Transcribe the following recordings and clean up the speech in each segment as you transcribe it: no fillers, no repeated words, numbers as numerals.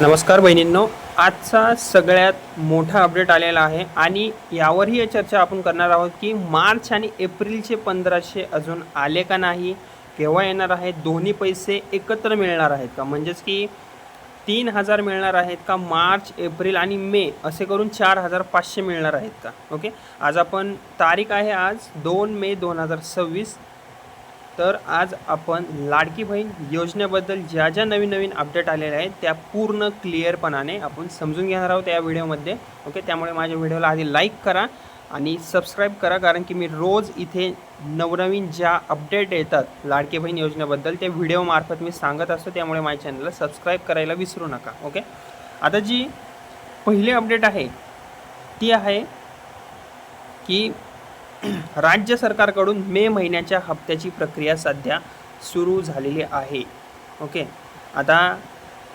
नमस्कार बहिणींनो, आजचा सगळ्यात मोठा अपडेट आलेला आहे आणि यावरही चर्चा आपण करणार आहोत की मार्च आणि एप्रिलचे 1500 अजून आले का नाही, केव्हा येणार आहेत, दोन्ही पैसे एकत्र मिळणार आहेत का, म्हणजेच की 3000 मिळणार आहेत का, मार्च एप्रिल आणि मे असे करून 4500 मिळणार आहेत का. ओके, आज आपण तारीख आहे आज 2 मे 2026. तर आज आपण लाडकी बहीण योजनेबद्दल ज्या ज्या नवीन अपडेट आलेल्या आहेत त्या पूर्ण क्लिअरपणाने आपण समजून घेणार आहोत या व्हिडिओमध्ये. ओके, त्यामुळे माझ्या व्हिडिओला आधी लाईक करा आणि सबस्क्राईब करा, कारण की मी रोज इथे नवनवीन ज्या अपडेट येतात लाडकी बहीण योजनेबद्दल ते व्हिडिओमार्फत मी सांगत असतो. त्यामुळे माझ्या चॅनलला सबस्क्राईब करायला विसरू नका. ओके, आता जी पहिली अपडेट आहे ती आहे की राज्य सरकारकडून मे महिन्याच्या हप्त्याची प्रक्रिया सध्या सुरू झालेली आहे. ओके, आता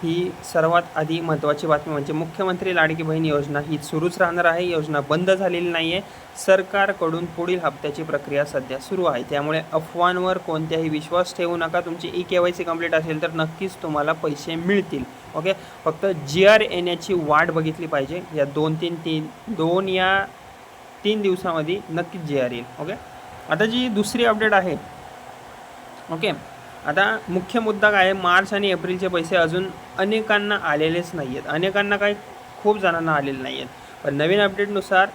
ही सर्वात आधी महत्त्वाची बातमी म्हणजे मुख्यमंत्री लाडकी बहीण योजना ही सुरूच राहणार आहे. योजना बंद झालेली नाही आहे. सरकारकडून पुढील हप्त्याची प्रक्रिया सध्या सुरू आहे. त्यामुळे अफवांवर कोणत्याही विश्वास ठेवू नका. तुमची KYC कंप्लीट असेल तर नक्कीच तुम्हाला पैसे मिळतील. ओके, फक्त GR येण्याची वाट बघितली पाहिजे. या 2 दिवसामध्ये नक्कीच GR येईल. ओके, आता जी दुसरी अपडेट आहे. ओके, आता मुख्य मुद्दा काय आहे, मार्च आणि एप्रिलचे पैसे अजून अनेकांना आलेलेच नाही आहेत. अनेकांना काय, खूप जणांना आलेले नाही आहेत. पण नवीन अपडेटनुसार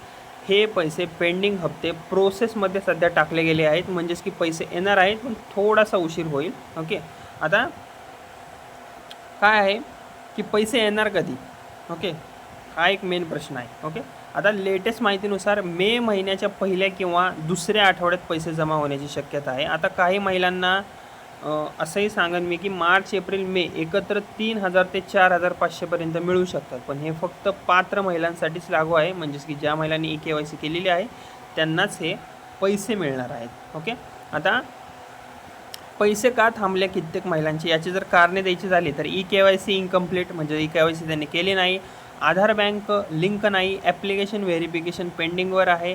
हे पैसे पेंडिंग हप्ते प्रोसेसमध्ये सध्या टाकले गेले आहेत. म्हणजेच की पैसे येणार आहेत पण थोडासा उशीर होईल. ओके, आता काय आहे की पैसे येणार कधी. ओके, हा एक मेन प्रश्न आहे. ओके, आता लेटेस्ट माहितीनुसार मे महिन्याच्या पहिल्या किंवा दुसऱ्या आठवड्यात पैसे जमा होण्याची शक्यता आहे. आता काही महिलांना असंही सांगेन मी की मार्च एप्रिल मे एकत्र 3000 ते 4500पर्यंत मिळू शकतात. पण हे फक्त पात्र महिलांसाठीच लागू आहे. म्हणजेच की ज्या महिलांनी KYC केलेली आहे त्यांनाच हे पैसे मिळणार आहेत. ओके, आता पैसे का थांबले कित्येक महिलांची, याची जर कारणे द्यायची झाली तर KYC इनकम्प्लीट, म्हणजे KYC त्यांनी केली नाही, आधार बँक लिंक नाही, ॲप्लिकेशन व्हेरिफिकेशन पेंडिंगवर आहे,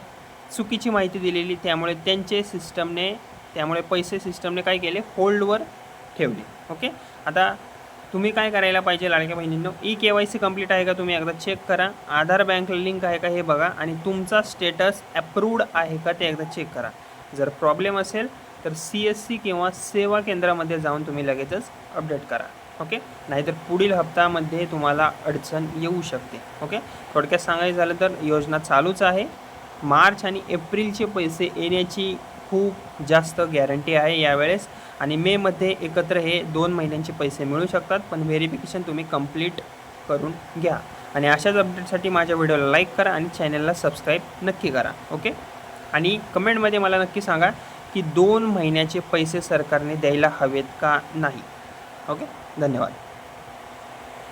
चुकीची माहिती दिलेली, त्यामुळे पैसे सिस्टमने काय केले, होल्डवर ठेवले. ओके, आता तुम्ही काय करायला पाहिजे लाडक्या बहिणींनो, KYC कंप्लीट आहे का तुम्ही एकदा चेक करा, आधार बँक लिंक आहे का हे बघा, आणि तुमचा स्टेटस अप्रूव्ड आहे का ते एकदा चेक करा. जर प्रॉब्लेम असेल तर CSC किंवा सेवा केंद्रामध्ये जाऊन तुम्ही लगेचच अपडेट करा. ओके, नाहीतर पुढील हप्त्यामध्ये तुम्हाला अडचण येऊ शकते. ओके, थोडक्यात सांगायचं झालं तर योजना चालूच आहे. मार्च आणि एप्रिलचे पैसे येण्याची खूप जास्त गॅरंटी आहे यावेळेस, आणि मेमध्ये एकत्र हे 2 महिन्यांचे पैसे मिळू शकतात. पण व्हेरिफिकेशन तुम्ही कंप्लीट करून घ्या. आणि अशाच अपडेटसाठी माझ्या व्हिडिओला लाईक करा आणि चॅनलला सबस्क्राईब नक्की करा. ओके, आणि कमेंटमध्ये मला नक्की सांगा की 2 महिन्याचे पैसे सरकारने द्यायला हवेत का नाही. ओके, धन्यवाद.